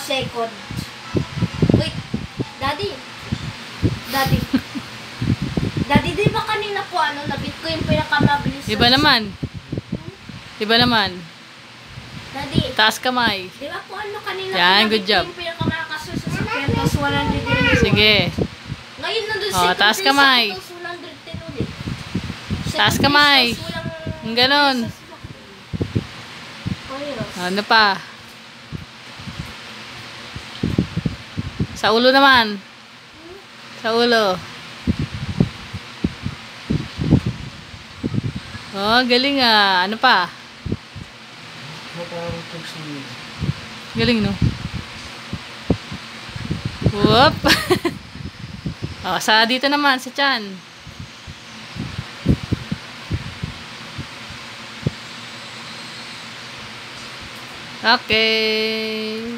Second. Wait. Daddy. Daddy, di ba kanina po nabit ko yung pinakamabilis? Iba naman. Daddy. Taas kamay. Di ba po kanina Yan, good job. Yung pinakamalakas sa sasakyan, tapos 100 Sige. Ngayon nandun Taas kamay. Taas kamay. Ang ganon. Ano pa? Sa ulo naman. Sa ulo. Galing ah. Ano pa? Galing, no? Whoop! Sa dito naman, sa tiyan. Okay.